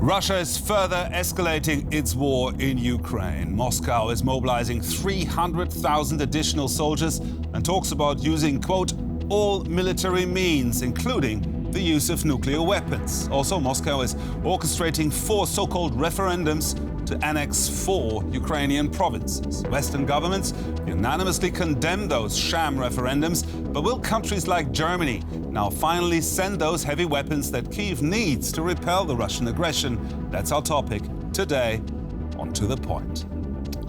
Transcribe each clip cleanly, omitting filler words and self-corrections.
Russia is further escalating its war in Ukraine. Moscow is mobilizing 300,000 additional soldiers and talks about using, quote, all military means, including the use of nuclear weapons. Also, Moscow is orchestrating 4 so-called referendums to annex 4 Ukrainian provinces. Western governments unanimously condemn those sham referendums, but will countries like Germany now finally send those heavy weapons that Kyiv needs to repel the Russian aggression? That's our topic today on To The Point.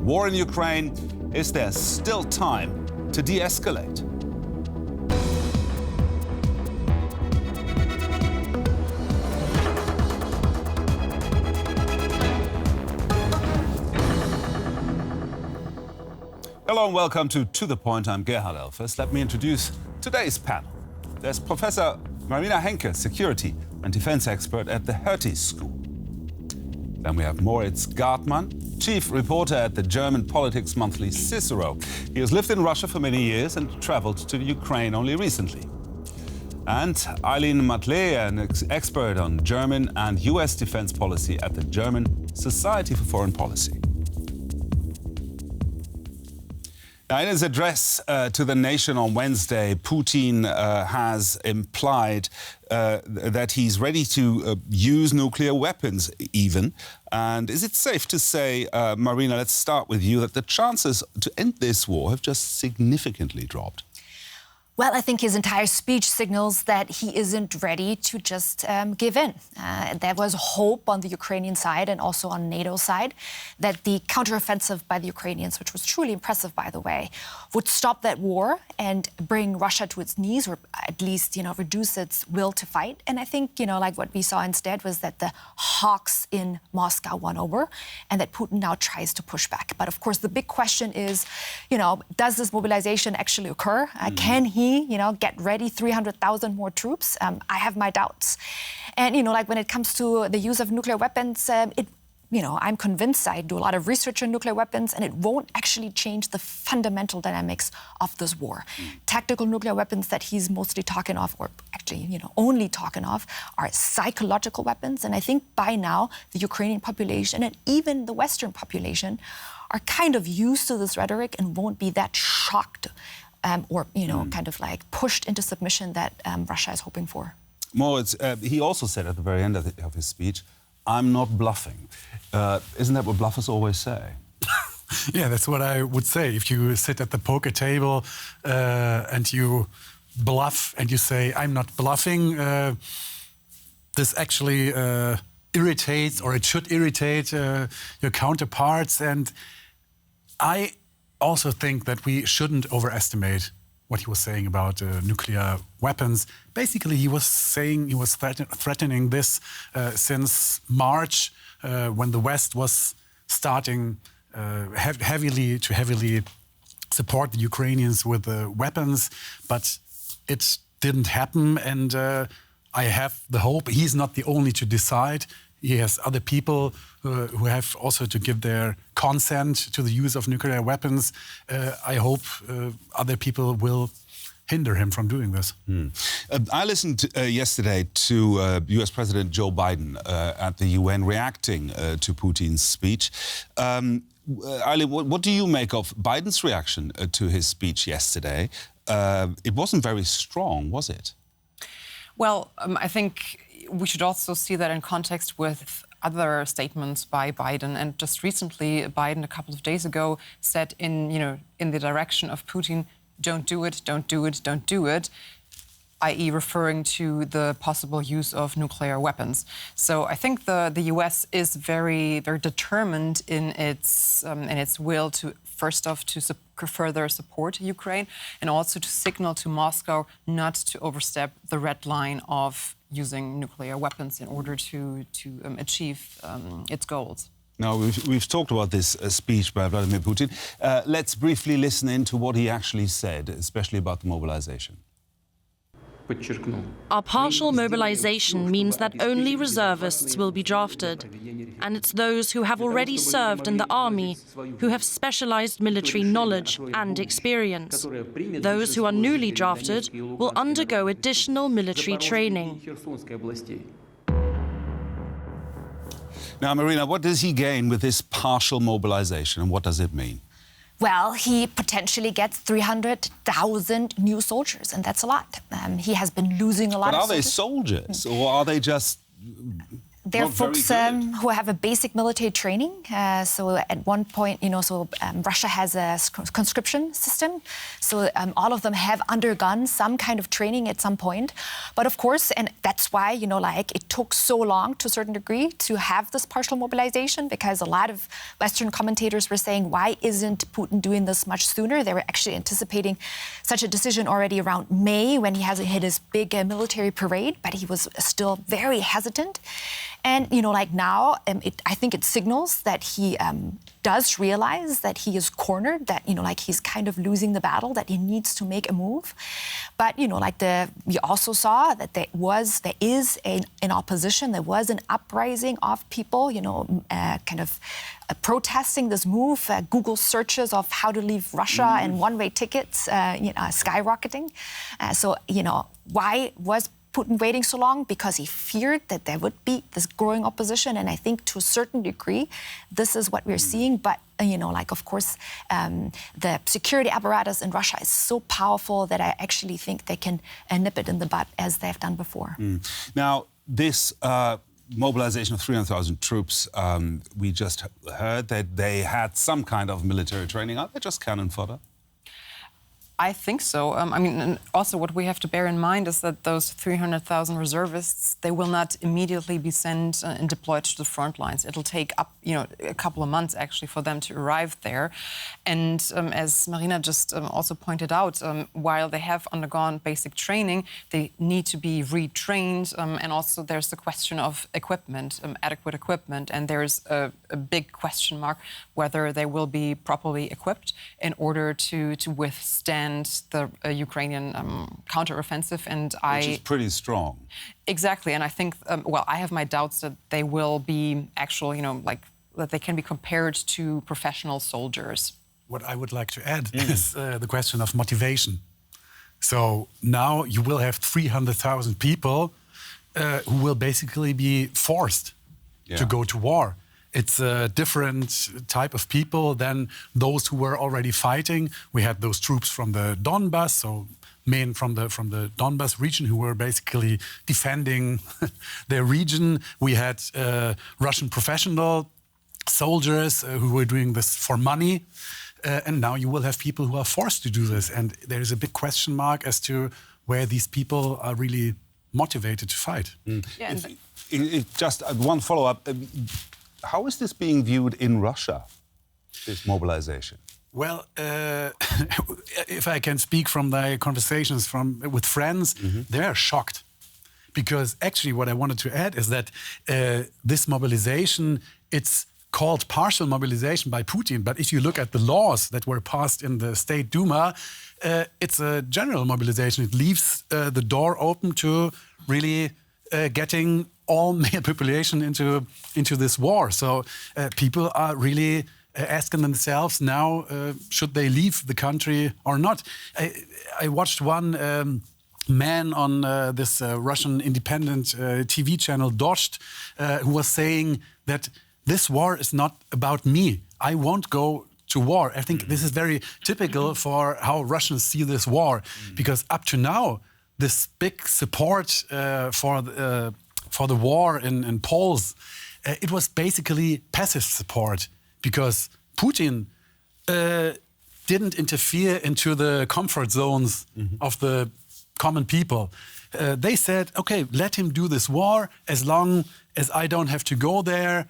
War in Ukraine, is there still time to de-escalate? Hello and welcome to The Point. I'm Gerhard Elfers. Let me introduce today's panel. There's Professor Marina Henke, security and defense expert at the Hertie School. Then we have Moritz Gathmann, chief reporter at the German politics monthly Cicero. He has lived in Russia for many years and traveled to Ukraine only recently. And Aylin Matlé, an expert on German and US defense policy at the German Society for Foreign Policy. Now, in his address to the nation on Wednesday, Putin has implied that he's ready to use nuclear weapons even. And is it safe to say, Marina, let's start with you, that the chances to end this war have just significantly dropped? Well, I think his entire speech signals that he isn't ready to just give in. There was hope on the Ukrainian side and also on NATO's side that the counteroffensive by the Ukrainians, which was truly impressive, by the way, would stop that war and bring Russia to its knees, or at least, reduce its will to fight. And I think, like what we saw instead was that the hawks in Moscow won over and that Putin now tries to push back. But of course, the big question is, does this mobilization actually occur? Can he get ready 300,000 more troops? I have my doubts. And, when it comes to the use of nuclear weapons, I'm convinced, I do a lot of research on nuclear weapons, and it won't actually change the fundamental dynamics of this war. Tactical nuclear weapons that he's mostly talking of, or actually, only talking of, are psychological weapons. And I think by now, the Ukrainian population and even the Western population are kind of used to this rhetoric and won't be that shocked or kind of like pushed into submission that Russia is hoping for. Moritz, he also said at the very end of his speech, I'm not bluffing. Isn't that what bluffers always say? Yeah, that's what I would say. If you sit at the poker table and you bluff and you say, I'm not bluffing, this actually irritates, or it should irritate your counterparts. And I also think that we shouldn't overestimate what he was saying about nuclear weapons. Basically, he was saying, he was threatening this since March, when the West was starting heavily support the Ukrainians with weapons, but it didn't happen. And I have the hope he's not the only to decide. He has other people who have also to give their consent to the use of nuclear weapons. I hope other people will hinder him from doing this. I listened yesterday to US President Joe Biden at the UN reacting to Putin's speech. Aylin, what do you make of Biden's reaction to his speech yesterday? It wasn't very strong, was it? Well, I think we should also see that in context with other statements by Biden. And just recently, Biden, a couple of days ago, said in the direction of Putin, don't do it, don't do it, don't do it, i.e. referring to the possible use of nuclear weapons. So I think the US is very, very determined in its will to, first off, to further support Ukraine, and also to signal to Moscow not to overstep the red line of using nuclear weapons in order to achieve its goals. Now, we've talked about this speech by Vladimir Putin. Let's briefly listen in to what he actually said, especially about the mobilization. Our partial mobilization means that only reservists will be drafted. And it's those who have already served in the army, who have specialized military knowledge and experience. Those who are newly drafted will undergo additional military training. Now, Marina, what does he gain with this partial mobilization, and what does it mean? Well, he potentially gets 300,000 new soldiers, and that's a lot. He has been losing a lot of soldiers. But are they soldiers, or are they just... They're folks who have a basic military training. So at one point, Russia has a conscription system. So all of them have undergone some kind of training at some point. But of course, and that's why, it took so long to a certain degree to have this partial mobilization, because a lot of Western commentators were saying, why isn't Putin doing this much sooner? They were actually anticipating such a decision already around May, when he had his big military parade, but he was still very hesitant. And, now, I think it signals that he does realize that he is cornered, that, he's kind of losing the battle, that he needs to make a move. But, we also saw that there is an opposition, there was an uprising of people, protesting this move. Google searches of how to leave Russia and one-way tickets, skyrocketing. So, why was Putin waiting so long? Because he feared that there would be this growing opposition. And I think to a certain degree, this is what we're seeing. But, of course, the security apparatus in Russia is so powerful that I actually think they can nip it in the bud, as they've done before. Now, this mobilization of 300,000 troops, we just heard that they had some kind of military training. Are they just cannon fodder? I think so. And also what we have to bear in mind is that those 300,000 reservists, they will not immediately be sent and deployed to the front lines. It'll take up, a couple of months actually for them to arrive there. And as Marina just also pointed out, while they have undergone basic training, they need to be retrained. And also there's the question of equipment, adequate equipment. And there's a big question mark whether they will be properly equipped in order to withstand the Ukrainian counteroffensive, which is pretty strong. Exactly, and I think, I have my doubts that they will be actual, that they can be compared to professional soldiers. What I would like to add is the question of motivation. So now you will have 300,000 people who will basically be forced to go to war. It's a different type of people than those who were already fighting. We had those troops from the Donbass, so men from the Donbass region who were basically defending their region. We had Russian professional soldiers who were doing this for money. And now you will have people who are forced to do this. And there is a big question mark as to where these people are really motivated to fight. Yeah, just one follow-up. How is this being viewed in Russia, this mobilization? Well, if I can speak from the conversations with friends, they are shocked. Because actually what I wanted to add is that this mobilization, it's called partial mobilization by Putin. But if you look at the laws that were passed in the State Duma, it's a general mobilization. It leaves the door open to really getting all male population into this war. So people are really asking themselves now, should they leave the country or not? I watched one man on this Russian independent TV channel, Dost, who was saying that this war is not about me. I won't go to war. I think this is very typical for how Russians see this war, because up to now, this big support for the war in Poles, it was basically passive support, because Putin didn't interfere into the comfort zones of the common people. They said, okay, let him do this war as long as I don't have to go there.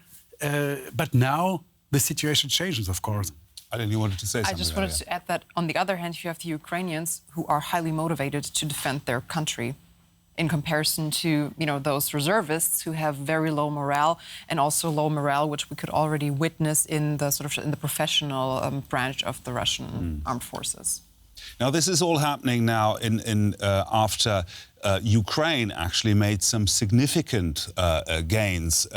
But now the situation changes, of course. Aylin, you wanted to say something. I just wanted to add that on the other hand, you have the Ukrainians who are highly motivated to defend their country, in comparison to those reservists who have very low morale, and also low morale, which we could already witness in the professional branch of the Russian armed forces. Now, this is all happening now after Ukraine actually made some significant gains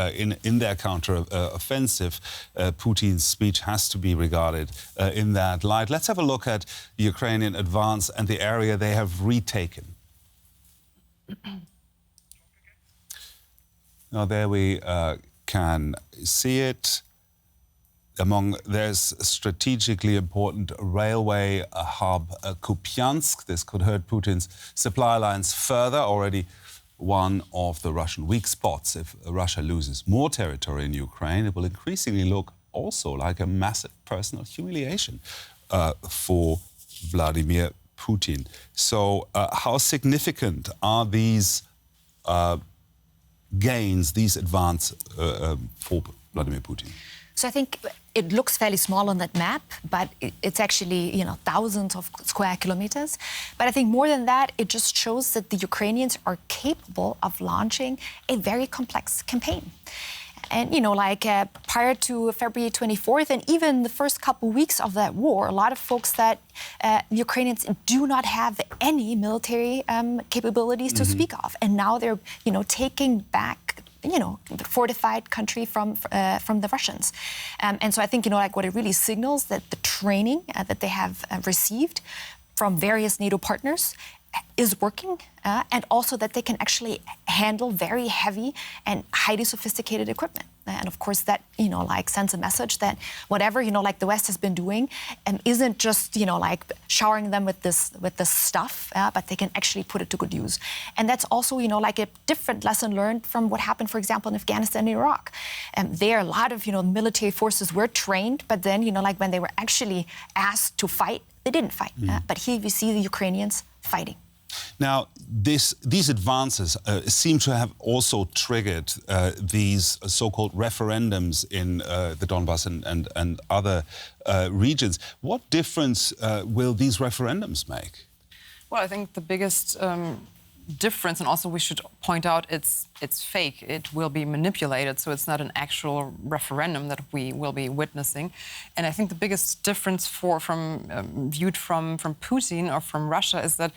in their counter-offensive. Putin's speech has to be regarded in that light. Let's have a look at the Ukrainian advance and the area they have retaken. Now, there we can see it. There's a strategically important railway hub, Kupiansk. This could hurt Putin's supply lines further. Already one of the Russian weak spots. If Russia loses more territory in Ukraine, it will increasingly look also like a massive personal humiliation for Vladimir Putin. So how significant are these gains, these advances for Vladimir Putin? So I think it looks fairly small on that map, but it's actually, thousands of square kilometers. But I think more than that, it just shows that the Ukrainians are capable of launching a very complex campaign. And, prior to February 24th, and even the first couple weeks of that war, a lot of folks that Ukrainians do not have any military capabilities to speak of. And now they're, taking back the fortified country from the Russians. And so I think, what it really signals that the training that they have received from various NATO partners is working, and also that they can actually handle very heavy and highly sophisticated equipment. And of course that, sends a message that whatever, the West has been doing isn't just, showering them with this stuff, but they can actually put it to good use. And that's also, a different lesson learned from what happened, for example, in Afghanistan and Iraq. There, a lot of, military forces were trained, but then, when they were actually asked to fight, they didn't fight. But here we see the Ukrainians fighting. Now, these advances seem to have also triggered these so-called referendums in the Donbass and other regions. What difference will these referendums make? Well, I think the biggest difference, and also we should point out it's fake. It will be manipulated, so it's not an actual referendum that we will be witnessing. And I think the biggest difference viewed from Putin or from Russia is that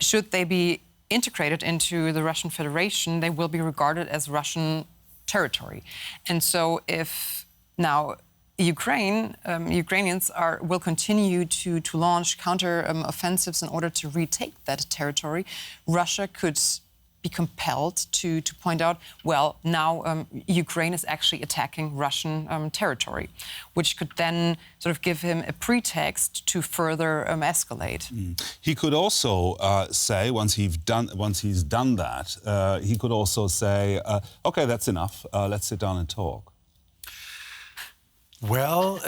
should they be integrated into the Russian Federation, they will be regarded as Russian territory. And so if now Ukrainians will continue to launch counter-offensives in order to retake that territory, Russia could be compelled to point out, well, now Ukraine is actually attacking Russian territory, which could then sort of give him a pretext to further escalate. He could also say, once he's done that, he could also say, okay, that's enough, let's sit down and talk. Well,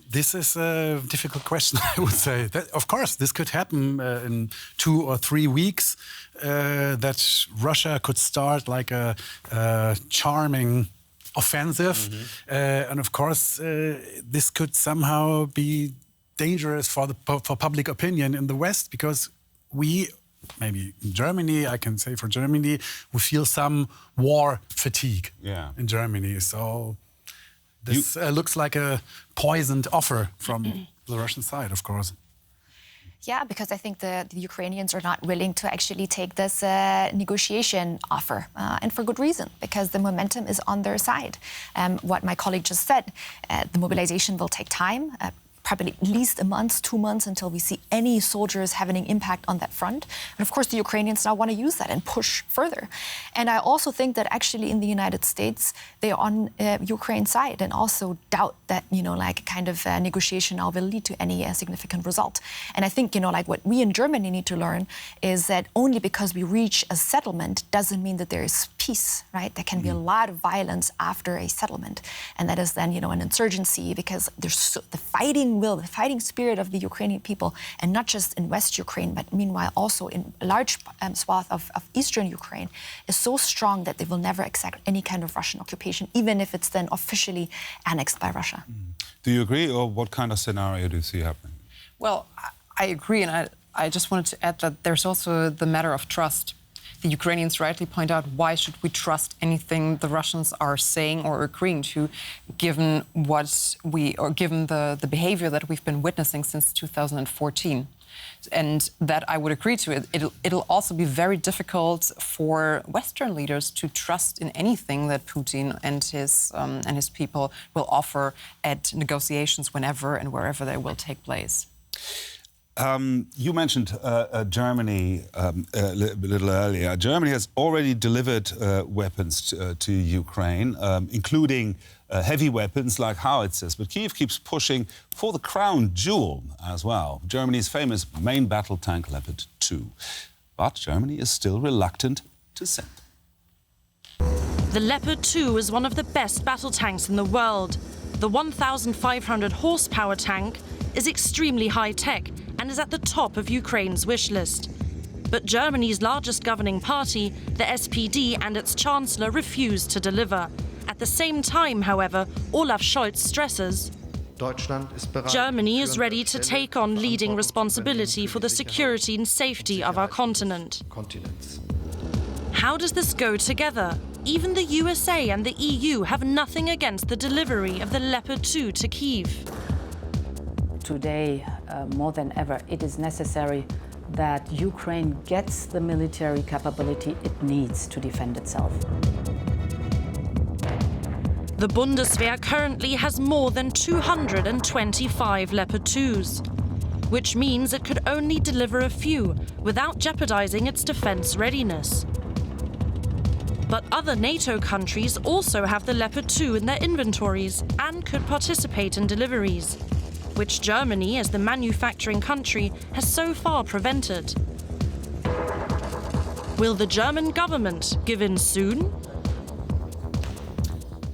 this is a difficult question, I would say. Of course, this could happen in 2 or 3 weeks, that Russia could start like a charming offensive. And of course, this could somehow be dangerous for public opinion in the West, because we, maybe in Germany, I can say for Germany, we feel some war fatigue in Germany. So this looks like a poisoned offer from the Russian side, of course. Yeah, because I think the Ukrainians are not willing to actually take this negotiation offer, and for good reason, because the momentum is on their side. What my colleague just said, the mobilization will take time, probably at least a month, 2 months, until we see any soldiers having an impact on that front. And of course, the Ukrainians now want to use that and push further. And I also think that actually in the United States, they are on Ukraine's side, and also doubt that, negotiation now will lead to any significant result. And I think, what we in Germany need to learn is that only because we reach a settlement doesn't mean that there is peace, right? There can be a lot of violence after a settlement. And that is then, an insurgency, because there's the fighting spirit of the Ukrainian people, and not just in West Ukraine, but meanwhile also in a large swath of Eastern Ukraine, is so strong that they will never accept any kind of Russian occupation, even if it's then officially annexed by Russia. Do you agree, or what kind of scenario do you see happening? Well, I agree, and I just wanted to add that there's also the matter of trust. The Ukrainians rightly point out, why should we trust anything the Russians are saying or agreeing to, given the behavior that we've been witnessing since 2014. And that I would agree to. It'll also be very difficult for Western leaders to trust in anything that Putin and his people will offer at negotiations whenever and wherever they will take place. You mentioned Germany a little earlier. Germany has already delivered weapons to Ukraine, including heavy weapons like howitzers. But Kyiv keeps pushing for the crown jewel as well, Germany's famous main battle tank Leopard 2. But Germany is still reluctant to send. The Leopard 2 is one of the best battle tanks in the world. The 1,500 horsepower tank is extremely high-tech and is at the top of Ukraine's wish list. But Germany's largest governing party, the SPD, and its chancellor refuse to deliver. At the same time, however, Olaf Scholz stresses Germany is ready to take on leading responsibility for the security and safety of our continent. How does this go together? Even the USA and the EU have nothing against the delivery of the Leopard 2 to Kyiv. Today, more than ever, it is necessary that Ukraine gets the military capability it needs to defend itself. The Bundeswehr currently has more than 225 Leopard 2s, which means it could only deliver a few without jeopardizing its defense readiness. But other NATO countries also have the Leopard 2 in their inventories and could participate in deliveries, which Germany, as the manufacturing country, has so far prevented. Will the German government give in soon?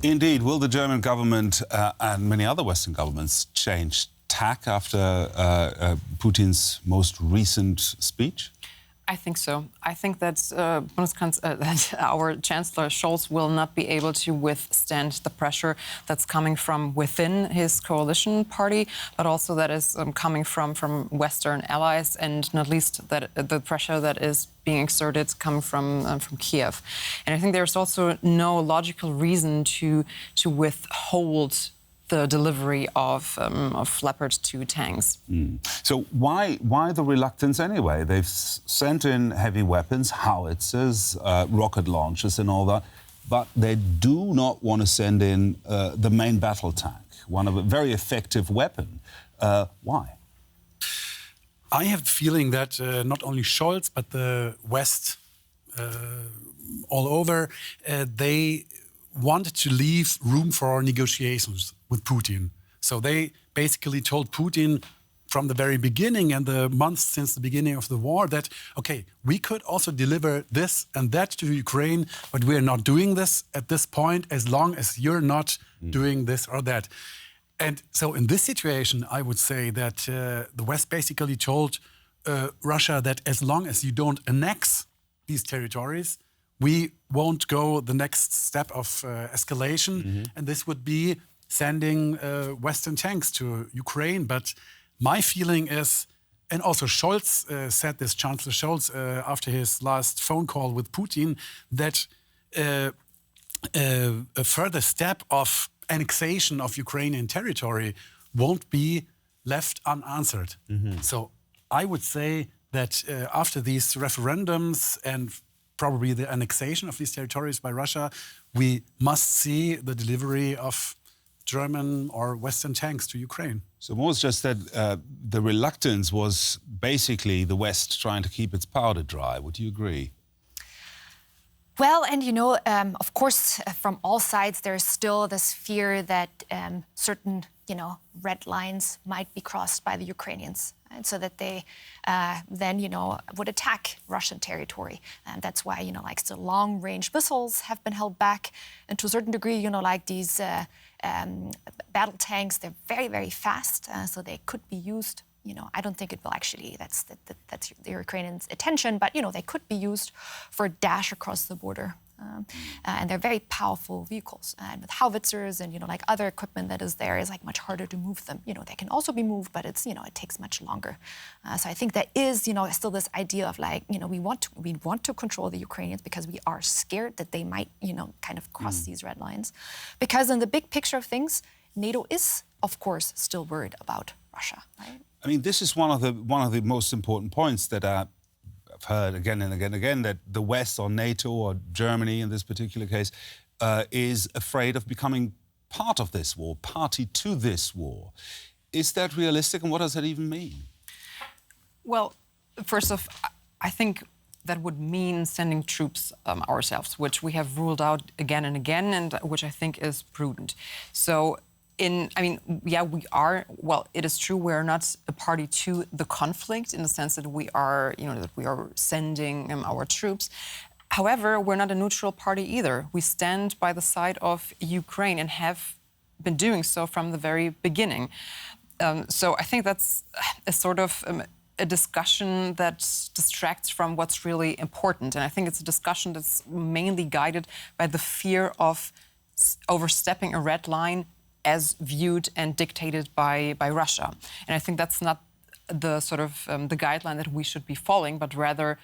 Indeed, will the German government and many other Western governments change tack after Putin's most recent speech? I think so. I think that that our Chancellor Scholz will not be able to withstand the pressure that's coming from within his coalition party, but also that is coming from Western allies, and not least that the pressure that is being exerted coming from Kyiv. And I think there's also no logical reason to withhold the delivery of Leopard 2 tanks. So why the reluctance anyway? They've sent in heavy weapons, howitzers, rocket launchers and all that, but they do not want to send in the main battle tank, one of a very effective weapon. Why? I have the feeling that not only Scholz, but the West all over, they wanted to leave room for negotiations with Putin. So they basically told Putin from the very beginning and the months since the beginning of the war that, okay, we could also deliver this and that to Ukraine, but we're not doing this at this point as long as you're not doing this or that. And so in this situation, I would say that the West basically told Russia that as long as you don't annex these territories, we won't go the next step of escalation, and this would be sending Western tanks to Ukraine. But my feeling is, and also Scholz said this, Chancellor Scholz, after his last phone call with Putin, that a further step of annexation of Ukrainian territory won't be left unanswered. So I would say that after these referendums and probably the annexation of these territories by Russia, we must see the delivery of German or Western tanks to Ukraine. So Moritz just said the reluctance was basically the West trying to keep its powder dry. Would you agree? Well, and you know, of course, from all sides, there's still this fear that certain, red lines might be crossed by the Ukrainians, and so that they then, would attack Russian territory. And that's why, like the long-range missiles have been held back, and to a certain degree, like these battle tanks, they're very, very fast, so they could be used. I don't think it will actually, that's the Ukrainians' attention, but, they could be used for a dash across the border. And they're very powerful vehicles. And with howitzers and, like other equipment that is there, is like much harder to move them. They can also be moved, but it's, it takes much longer. So I think there is, still this idea of like, we want to control the Ukrainians because we are scared that they might, kind of cross these red lines. Because in the big picture of things, NATO is, of course, still worried about Russia, right? I mean, this is one of the most important points that I've heard again and again and again, that the West or NATO or Germany in this particular case is afraid of becoming part of this war, party to this war. Is that realistic, and what does that even mean? Well, first off, I think that would mean sending troops ourselves, which we have ruled out again and again, and which I think is prudent. So, we are. Well, it is true we are not a party to the conflict in the sense that we are, that we are sending our troops. However, we're not a neutral party either. We stand by the side of Ukraine and have been doing so from the very beginning. So I think that's a sort of a discussion that distracts from what's really important. And I think it's a discussion that's mainly guided by the fear of overstepping a red line as viewed and dictated by Russia. And I think that's not the sort of the guideline that we should be following, but rather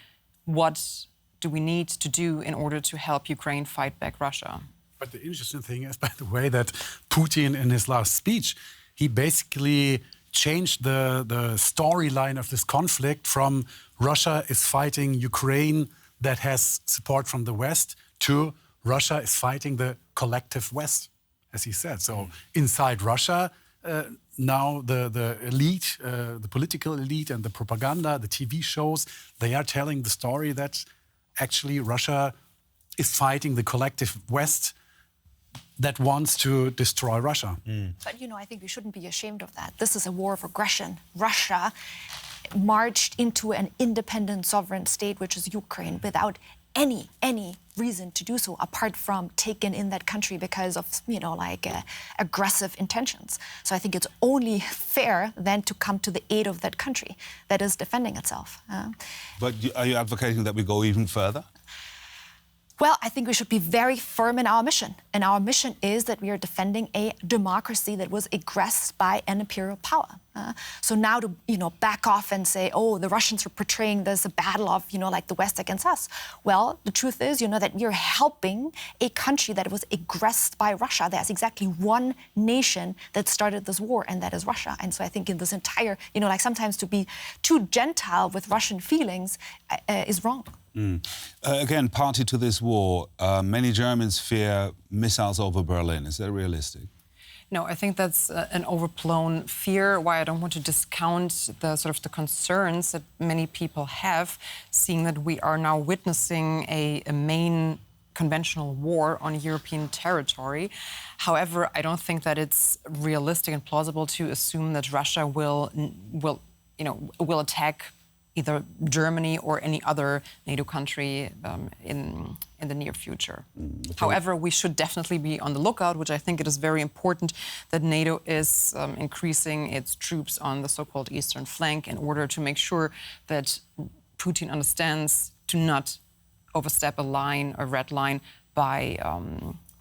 what do we need to do in order to help Ukraine fight back Russia. But the interesting thing is, by the way, that Putin in his last speech, he basically changed the storyline of this conflict from Russia is fighting Ukraine that has support from the West to Russia is fighting the collective West, as he said. So inside Russia, now the elite, the political elite and the propaganda, the TV shows, they are telling the story that actually Russia is fighting the collective West that wants to destroy Russia. But, I think we shouldn't be ashamed of that. This is a war of aggression. Russia marched into an independent sovereign state, which is Ukraine, without any reason to do so, apart from taking in that country because of, aggressive intentions. So I think it's only fair then to come to the aid of that country that is defending itself. But are you advocating that we go even further? Well, I think we should be very firm in our mission. And our mission is that we are defending a democracy that was aggressed by an imperial power. So now to, back off and say, oh, the Russians are portraying this a battle of, the West against us. Well, the truth is, that you're helping a country that was aggressed by Russia. There's exactly one nation that started this war, and that is Russia. And so I think in this entire, sometimes to be too gentile with Russian feelings is wrong. Again, party to this war, many Germans fear missiles over Berlin. Is that realistic? No, I think that's an overblown fear. Why I don't want to discount the concerns that many people have, seeing that we are now witnessing a main conventional war on European territory. However, I don't think that it's realistic and plausible to assume that Russia will attack either Germany or any other NATO country in the near future. However, we should definitely be on the lookout, which I think it is very important that NATO is increasing its troops on the so-called eastern flank in order to make sure that Putin understands to not overstep a red line by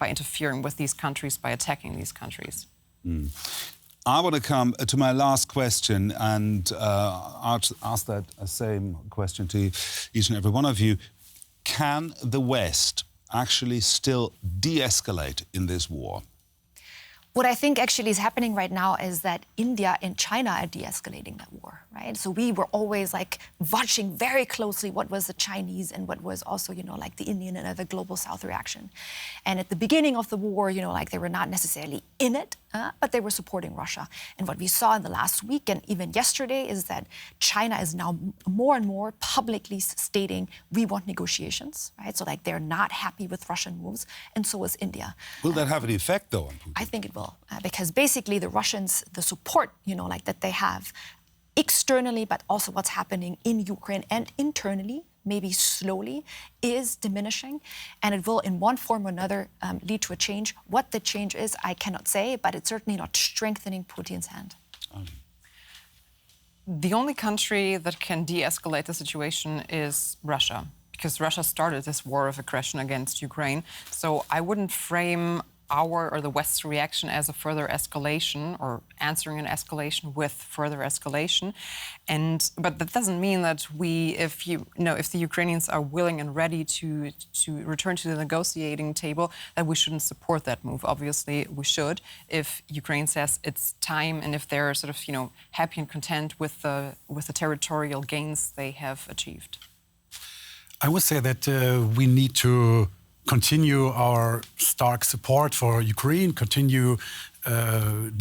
interfering with these countries, by attacking these countries. I want to come to my last question and ask that same question to each and every one of you. Can the West actually still de-escalate in this war? What I think actually is happening right now is that India and China are de-escalating that war, right? So we were always watching very closely what was the Chinese and what was also, the Indian and the global South reaction. And at the beginning of the war, they were not necessarily in it, but they were supporting Russia. And what we saw in the last week and even yesterday is that China is now more and more publicly stating we want negotiations, right? So they're not happy with Russian moves, and so is India. Will that have an effect, though, on Putin? I think it will. Because basically the Russians, the support, that they have externally, but also what's happening in Ukraine and internally, maybe slowly, is diminishing. And it will, in one form or another, lead to a change. What the change is, I cannot say, but it's certainly not strengthening Putin's hand. The only country that can de-escalate the situation is Russia, because Russia started this war of aggression against Ukraine. So I wouldn't frame our or the West's reaction as a further escalation or answering an escalation with further escalation. But that doesn't mean that if the Ukrainians are willing and ready to return to the negotiating table, that we shouldn't support that move. Obviously, we should. If Ukraine says it's time and if they're happy and content with the territorial gains they have achieved. I would say that we need to continue our stark support for Ukraine, continue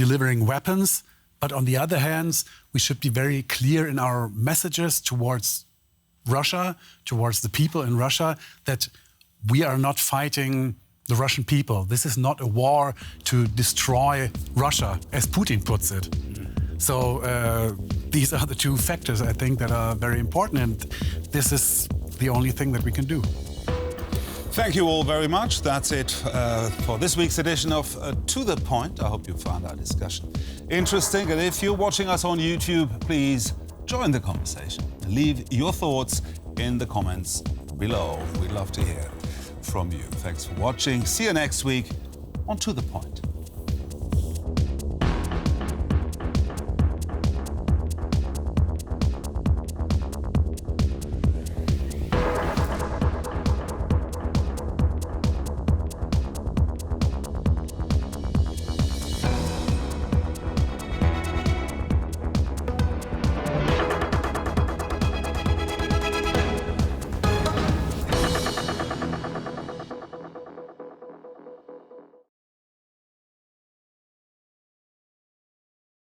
delivering weapons, But on the other hand, we should be very clear in our messages towards Russia, towards the people in Russia, that we are not fighting the Russian people. This is not a war to destroy Russia, as Putin puts it. So these are the two factors, I think, that are very important, and this is the only thing that we can do. Thank you all very much. That's it for this week's edition of To The Point. I hope you found our discussion interesting. And if you're watching us on YouTube, please join the conversation and leave your thoughts in the comments below. We'd love to hear from you. Thanks for watching. See you next week on To The Point.